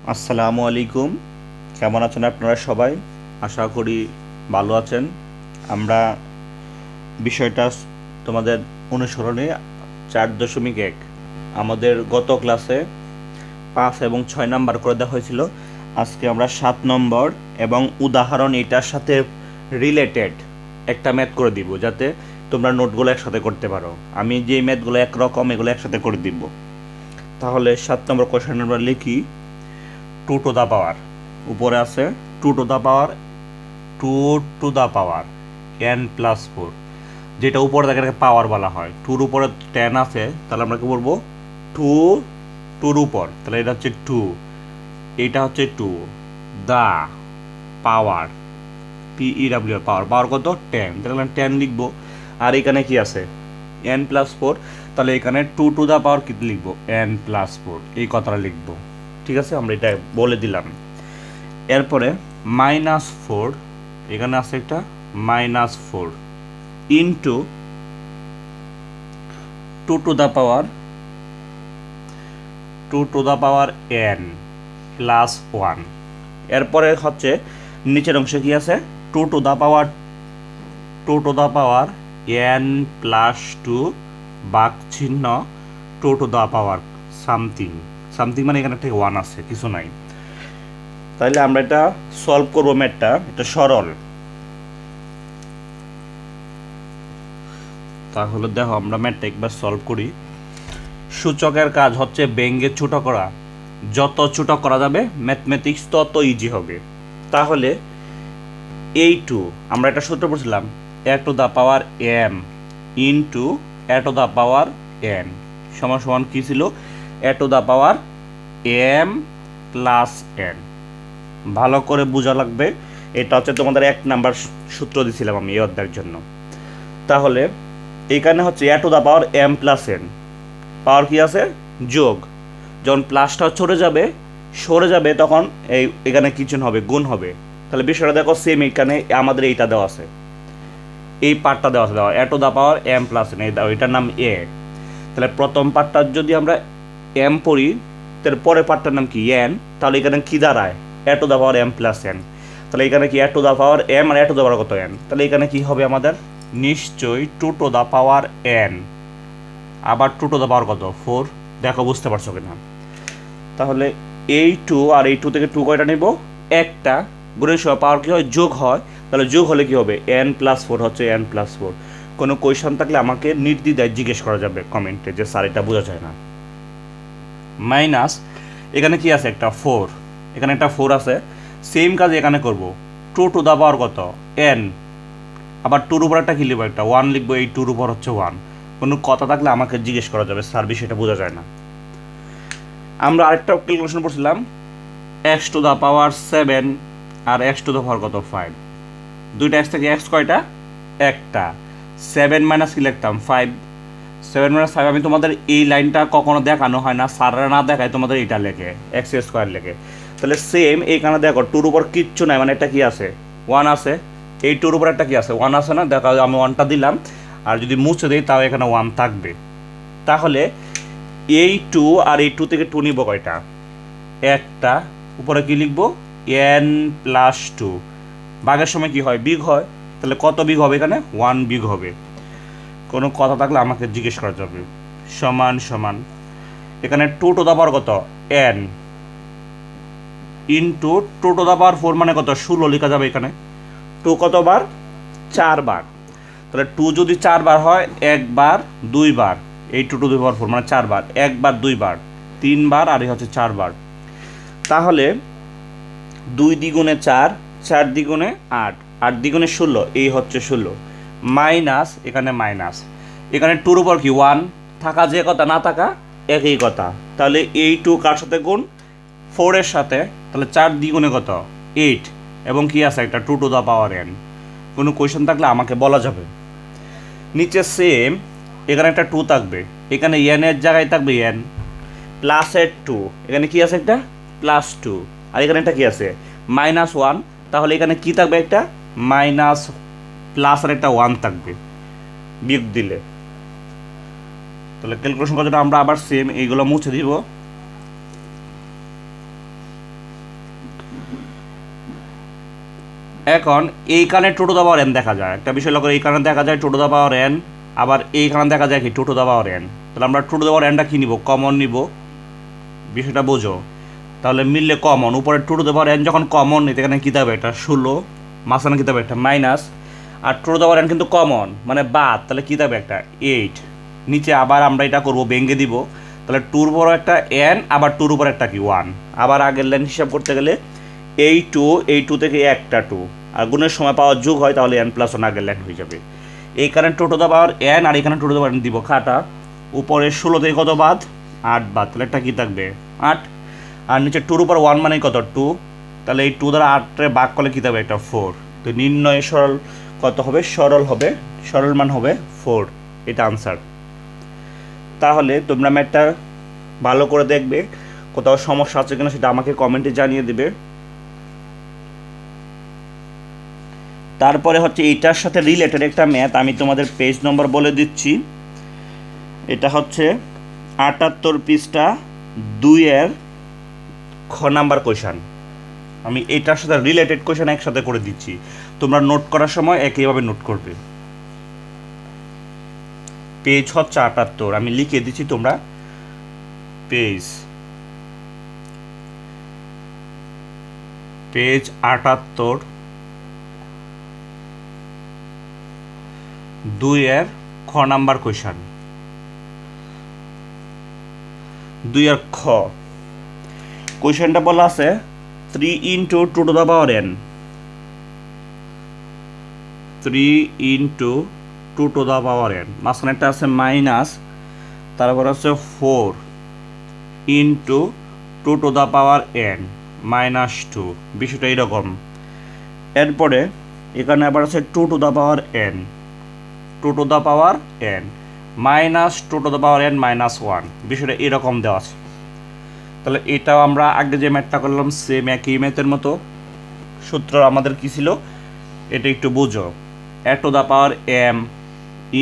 আসসালামু আলাইকুম। কেমন আছেন আপনারা সবাই? আশা করি ভালো আছেন। আমরা বিষয়টা তোমাদের অনুসরণে 4.1 আমাদের গত ক্লাসে 5 এবং 6 নাম্বার করে দেওয়া হয়েছিল। আজকে আমরা 7 নম্বর এবং উদাহরণ এটার সাথে রিলেটেড একটা ম্যাথ করে দিব, যাতে তোমরা নোটগুলো একসাথে করতে পারো। আমি যে ম্যাথগুলো একরকম এগুলো একসাথে করে দিব। তাহলে 7 নম্বর কোয়েশ্চেন আমরা লিখি। 2 টু দ্য পাওয়ার, উপরে আছে 2 two the power 2 two the power n+4, যেটা উপরে থাকে এটাকে পাওয়ার বলা হয়। 2-র উপরে 10 আছে, তাহলে আমরা কি বলবো 2 2-র উপর, তাহলে এটা হচ্ছে 2, এইটা হচ্ছে 2 দা পাওয়ার PEWR পাওয়ার, পাওয়ার কত 10, তাহলে 10 লিখবো। আর এখানে কি আছে n+4, তাহলে এখানে 2 টু দ্য পাওয়ার কি লিখবো n+4, এই কথাটা লিখবো। ঠিক আছে, আমরা এটা বলে দিলাম। এরপরে -4, এখানে আছে একটা -4 into 2 two the power n+1। এরপরে হচ্ছে নিচের অংশে কি আছে 2 টু দ্য পাওয়ার n+2 বাক চিহ্ন 2 two the power something, something মানে এখানে ঠিক 1 আছে, কিছু নাই। তাহলে আমরা এটা সলভ করবো ম্যাথটা, এটা সরল। তাহলে দেখো আমরা ম্যাথটা একবার সলভ করি। সূচকের কাজ হচ্ছে ব্যঙ্গে ছোট করা, যত ছোট করা যাবে ম্যাথমেটিক্স তত ইজি হবে। তাহলে এই 2 আমরা একটা সূত্র পড়ছিলাম, a to the power m into a to the power n সমান সমান কী ছিল a to the power m plus n। ভালো করে বোঝা লাগবে, এটা হচ্ছে তোমাদের 1 নাম্বার সূত্র দিয়েছিলাম আমি এই অধ্যায়ের জন্য। তাহলে এখানে হচ্ছে a to the power m plus n, পাওয়ার কি আছে যোগ, যখন প্লাসটা সরে যাবে তখন এখানে কিছু হবে, গুণ হবে। তাহলে বিষয়টা দেখো সেম, এখানে আমাদের এইটা দেওয়া আছে, এই পার্টটা দেওয়া আছে, দেওয়া a to the power m plus n, এটার নাম a। তাহলে প্রথম পার্টটা যদি আমরা m পড়ি, তার পরের পার্টটার নাম কি n, তাহলে এখানে কি দাঁড়ায় a to the power m plus n। তাহলে এখানে কি a to the power m আর a টু দ্য পাওয়ার কত n, তাহলে এখানে কি হবে আমাদের নিশ্চয়ই 2 টু দ্য পাওয়ার n, আবার 2 টু দ্য পাওয়ার কত 4। দেখো বুঝতে পারছো কিনা? তাহলে এই 2 আর এই 2 থেকে 2 কয়টা নেব, একটা, গুণের সময় পাওয়ার কি হয় যোগ হয়, তাহলে যোগ হলে কি হবে n+4 হচ্ছে n+4। কোনো কোয়েশন থাকলে আমাকে নির্দ্বিধায় জিজ্ঞেস করা যাবে কমেন্টে যে স্যার এটা বোঝা যায় না। মাইনাস এখানে কি আছে একটা 4, এখানে একটা 4 আছে, সেম কাজ এখানে করব। 2 টু দ্য পাওয়ার কত n, আবার 2-র উপর একটা কি লিখবো একটা 1 লিখবো, এই 2-র উপর হচ্ছে 1। কোনো কথা থাকলে আমাকে জিজ্ঞেস করা যাবে স্যার বিষয়টা বোঝা যায় না। আমরা আরেকটা ক্যালকুলেশন করছিলাম x টু দ্য পাওয়ার 7 আর x টু দ্য পাওয়ার কত 5, দুইটা x থেকে x কয়টা একটা, 7 মাইনাস কি লিখতাম 5, 7 মাইনাস 5। আমি তোমাদের এই লাইনটা কখনো দেখানো হয় না, স্যাররা না দেখায় তোমাদের এটা লেখে x² লেখে। তাহলে সেম এইখানে দেখো 2-র উপর কিচ্ছু নাই, মানে এটা কি আছে 1 আছে, এই 2-র উপর একটা কি আছে 1 আছে না, দেখো আমি 1টা দিলাম, আর যদি মুছে দিই তাও এখানে 1 থাকবে। তাহলে এই 2 আর এই 2 থেকে 2 নিব কয়টা একটা, উপরে কি লিখবো n+2, ভাগের সময় কি হয় বিগ হয়, তাহলে কত বিগ হবে এখানে 1 বিগ হবে। কোনো কথা থাকলে আমাকে জিজ্ঞেস করা যাবে। সমান সমান এখানে 2 টু দ্য পাওয়ার কত n ইন্টু 2 টু দ্য পাওয়ার 4 মানে কত 16 লেখা যাবে এখানে। 2 কতবার 4 বার, তাহলে 2 যদি 4 বার হয় 1 বার 2 বার, এই 2 টু দ্য পাওয়ার 4 মানে 4 বার, 1 বার 2 বার 3 বার, আর এই হচ্ছে 4 বার। তাহলে 2 দ্বিগুণে 4, 4 দ্বিগুণে 8, 8 দ্বিগুণে 16, এই হচ্ছে 16। মাইনাস এখানে মাইনাস, এখানে 2-র উপর কি 1 থাকা, যে কথা না থাকা একই কথা। তাহলে এই 2 কার সাথে গুণ 4-এর সাথে, তাহলে 4 দ্বিগুণে কত 8, এবং কি আছে একটা 2 টু দ্য পাওয়ার n। কোনো কোয়েশন থাকলে আমাকে বলা যাবে। নিচে সেম এখানে একটা 2 থাকবে, এখানে n এর জায়গায় থাকবে n প্লাসের 2, এখানে কি আছে একটা +2, আর এখানে একটা কি আছে -1, তাহলে এখানে কি থাকবে একটা মাইনাস প্লাস আর একটা 1 থাকবে বিয়োগ দিলে। তাহলে ক্যালকুলেশন করার জন্য আমরা আবার সেম এইগুলো মুছে দিব। এখন এইখানে two to the power n দেখা যায়, একটা বিষয় লক্ষ্য, এইখানে দেখা যায় two to the power n, আবার এইখানে দেখা যায় কি two to the power n. তাহলে আমরা টু টু দ্য পাওয়ার এনটা কী নিব, কমন নিব, বিষয়টা বোঝো। তাহলে মিললে কমন, উপরে two to the power n যখন কমন নিতে এখানে কী দেবে, এটা 16, মাঝখানে কী দেবে একটা মাইনাস, আর two to the power n কিন্তু কমন মানে বাদ, তাহলে কী দেবে একটা 8, নিচে আবার আমরা এটা করবো ভেঙে দিব, তাহলে টুর উপর একটা এন, আবার টুর উপর একটা কি 1, আবার আগের লাইন হিসাব করতে গেলে এই টু থেকে একটা 2, আর গুণের সময় পাওয়ার যোগ হয়, তাহলে n + 1 আগের লাইন হয়ে যাবে। এইখানে two to the power N, আর এখানে two to the power N দিব খাটা, উপরে 16 থেকে কত বাদ, 8 বাদ, তাহলে একটা কী থাকবে 8, আর নিচে টুর উপর 1 মানে কত 2, তাহলে এই 2 দ্বারা 8-এ ভাগ করলে কী থাকবে একটা 4। তো নির্ণয় সরল কত হবে, সরল মান হবে 4, এটা আনসার। তাহলে তোমরা ম্যাথটা ভালো করে দেখবে, কোথাও সমস্যা আছে কিনা সেটা আমাকে কমেন্টে জানিয়ে দেবে। তারপরে হচ্ছে এইটার সাথে রিলেটেড একটা ম্যাথ, আমি তোমাদের পেজ নম্বর বলে দিচ্ছি। এটা হচ্ছে 78 পৃষ্ঠা 2-এর খ নাম্বার কোয়েশন। আমি এটার সাথে রিলেটেড কোয়েশন একসাথে করে দিচ্ছি, তোমরা নোট করার সময় একইভাবে নোট করবে। পেজ হচ্ছে 78, আমি লিখে দিচ্ছি, তোমরা পেজ 78 2-এর খ নাম্বার কোয়েশন। 2-এর খ কোয়েশনটা বলা আছে 3 × 2 two the power n, 3 × 2 two the power n, মাঝখানে একটা আছে মাইনাস, তারপর আছে 4 × 2 টু দ্য পাওয়ার n -2, বিষয়টা এইরকম। এরপরে এখানে আবার আছে 2 two the power n, 2 two the power n -2 two the power n -1, বিষয়টা এরকম দেওয়া আছে। তাহলে এটাও আমরা আগে যে ম্যাথটা করলাম সেম একই ম্যাথের মতো। সূত্র আমাদের কী ছিল এটা একটু বুঝো, a to the power m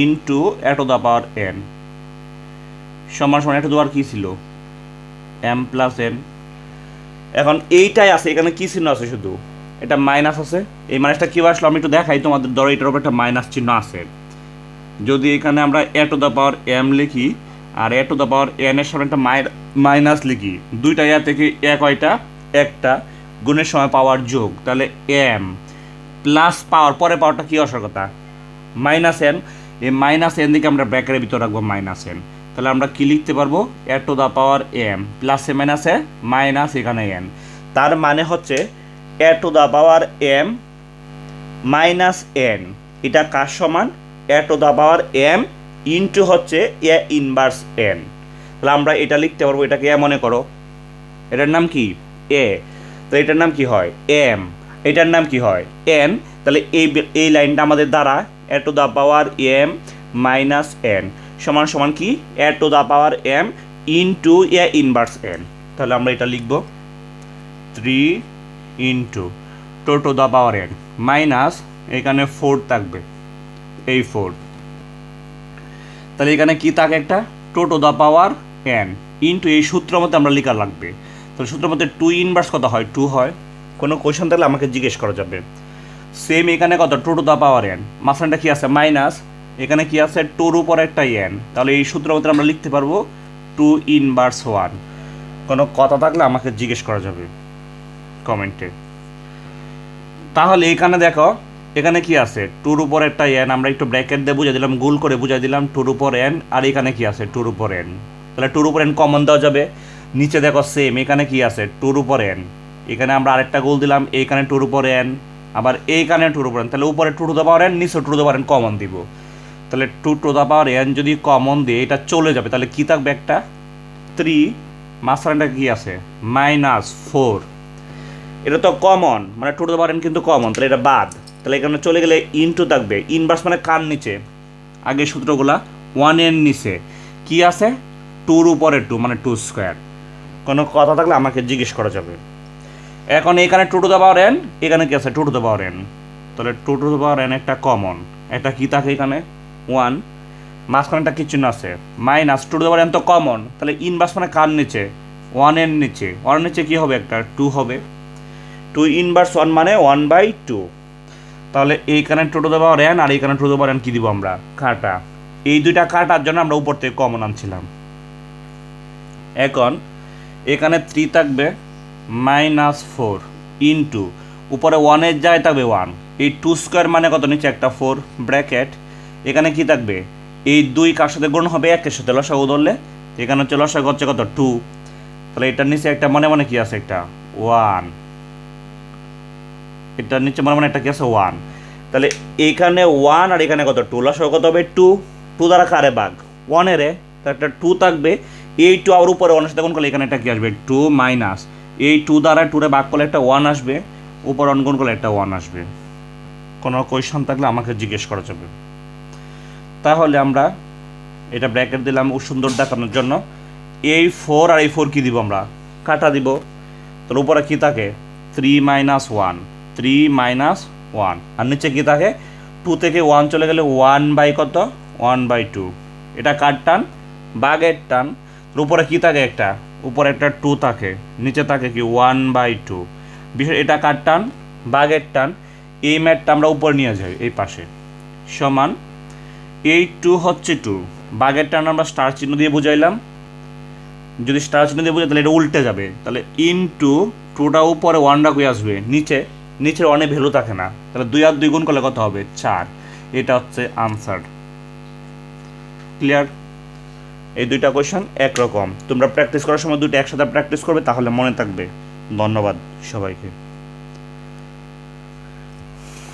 into a to the power n সমান a টু দ্য পাওয়ার কী ছিল m + n। এখন এইটাই আছে, এখানে কী চিহ্ন আছে, শুধু এটা মাইনাস আছে, এই মাইনাসটা কী আসলো আমি একটু দেখাই তোমাদের, ধরো এটার উপর একটা মাইনাস চিহ্ন আছে, যদি এখানে আমরা a to the power m লিখি আর a to the power n এর সামনে একটা মাইনাস লিখি, দুইটা ইয়া থেকে কয়টা একটা, গুণের সময় পাওয়ার যোগ, তাহলে m প্লাস পাওয়ার, পরে পাওয়ারটা কী আসার কথা -n, এই -n দিকে আমরা ব্র্যাকেটের ভিতর রাখবো -n, তাহলে আমরা কি লিখতে পারবো a to the power m প্লাসে মাইনাসে মাইনাস এখানে n, তার মানে হচ্ছে a to the power m -n, এটা কার সমান a to the power m into হচ্ছে a ইনভার্স n। তাহলে আমরা এটা লিখতে পারবো, এটাকে মনে করো, এটার নাম কি a, তো এটার নাম কি হয় m, এটার নাম কি হয় n, তাহলে এই লাইনটা আমাদের দ্বারা a to the power m -n সমান কি a to the power m into a inverse n। তাহলে আমরা এটা লিখব 3 × 2 two the power n minus, এখানে 4 থাকবে, এই 4, তাহলে এখানে কি থাকে একটা 2 two the power n into এই সূত্রের মধ্যে আমরা লেখা লাগবে। তাহলে সূত্রের মধ্যে 2 ইনভার্স কত হয় 2 হয়, কোনো কোয়েশন থাকলে আমাকে জিজ্ঞেস করা যাবে। সেম এখানে কত 2 টু দ্য পাওয়ার n, মাঝখানটা কি আছে মাইনাস, এখানে কি আছে 2-র উপর একটা n, তাহলে এই সূত্রের মধ্যে আমরা লিখতে পারবো 2 ইনভার্স 1। কোনো কথা থাকলে আমাকে জিজ্ঞেস করা যাবে কমেন্টে। তাহলে এখানে দেখো এখানে কি আছে 2-র উপর একটা n, আমরা একটু ব্র্যাকেট দিয়ে বুঝাই দিলাম, গোল করে বুঝাই দিলাম 2-র উপর n, আর এখানে কি আছে 2-র উপর n, তাহলে 2-র উপর n কমন দেওয়া যাবে। নিচে দেখো সেম এখানে কি আছে 2-র উপর n, এখানে আমরা আরেকটা গোল দিলাম, এইখানে 2-র উপর n, আবার এইখানে 2-র উপর n, তাহলে উপরে 2 টু দ্য পাওয়ার n, নিচে 2 two the power n common দিব, তাহলে 2 টু দ্য পাওয়ার n যদি কমন দিয়ে এটা চলে যাবে, তাহলে কি থাকবে একটা 3, মাঝখানটা কি আছে -4, এটা তো কমন মানে 2 টু দ্য পাওয়ার n কিন্তু কমন, তাহলে এটা বাদ, তাহলে এখানে চলে গেলে ইনটু থাকবে, ইনভার্স মানে কার নিচে, আগে সূত্রগুলা 1 এর নিচে কি আছে 2-র উপরে 2 মানে 2²। কোনো কথা থাকলে আমাকে জিজ্ঞেস করা যাবে। এখন এখানে 2 টু দ্য পাওয়ার n, এখানে কি আছে 2 টু দ্য পাওয়ার n, তাহলে 2 টু দ্য পাওয়ার n একটা কমন, একটা কি থাকে এখানে 1, মাঝখানে একটা কি চিহ্ন আছে minus, 2 two the power n তো কমন, তাহলে ইনভার্স মানে কার নিচে 1 এর নিচে, 1 এর নিচে কি হবে একটা 2 হবে, 2 ইনভার্স 1 মানে 1/2। তাহলে এইখানে two to the power n আর এইখানে two to the power n কি দিব আমরা? কাটা। এই দুইটা কাটার জন্য আমরা উপর থেকে কমন আনছিলাম। এখন এখানে 3 থাকবে -4 ইন্টু উপরে 1 এর জায়গায় থাকবে 1। এই 2 স্কোয়ার মানে কত? নিচে একটা 4 ব্র্যাকেট। এখানে কি থাকবে? এই 2 কার সাথে গুণ হবে? 1 এর সাথে, লসাগু ধরলে। এখানে হচ্ছে লসাগু হচ্ছে কত? 2। তাহলে এটার নিচে একটা মনে মনে কি আছে? একটা 1। এটার নিচে মনে মনে একটা কি আছে? 1। তাহলে এখানে 1 আর এখানে কত? 2। লসাগু কত হবে? 2। 2 দ্বারা কারে ভাগ? 1 এর। তাহলে একটা 2 থাকবে। এই 2 আর উপরে 1 এর সাথে গুণ করলে এখানে একটা কি আসবে? 2 মাইনাস এই 2 দ্বারা 2 রে ভাগ করলে একটা 1 আসবে, উপর গুণ করলে একটা 1 আসবে। কোনো কোয়েশ্চন থাকলে আমাকে জিজ্ঞেস করা যাবে। তাহলে আমরা এটা ব্র্যাকেট দিলাম সুন্দর দেখানোর জন্য। এই 4 আর এই 4 কি দিব আমরা? কাটা দিব। তাহলে উপরে কি থাকে? 3 - 1, 3 - 1। আর নিচে কি থাকে? 2 থেকে 1 চলে গেলে 1 বাই কত? 1/2। এটা কার টান? বাঘের টান। উপরে কি থাকে? একটা উপরে একটা 2 থাকে, নিচে থাকে কি? 1/2। বিষয় এটা কার টান? বাঘের টান। এই ম্যাটটা আমরা উপরে নিয়ে যাই এই পাশে, সমান এই 2 হচ্ছে 2। বাঘের টান আমরা স্টার চিহ্ন দিয়ে বুঝাইলাম। যদি স্টার চিহ্ন দিয়ে বুঝাই তাহলে এটা উল্টে যাবে। তাহলে ইনটু 2টা উপরে 1টা কই আসবে? নিচের অনেক ভ্যালু থাকে না। তাহলে 2 আর 2 গুণ করলে কত হবে? 4। এটা হচ্ছে আনসার। ক্লিয়ার? এই দুইটা কোয়েশ্চন একরকম। তোমরা প্র্যাকটিস করার সময় দুটো একসাথে প্র্যাকটিস করবে, তাহলে মনে থাকবে। ধন্যবাদ সবাইকে।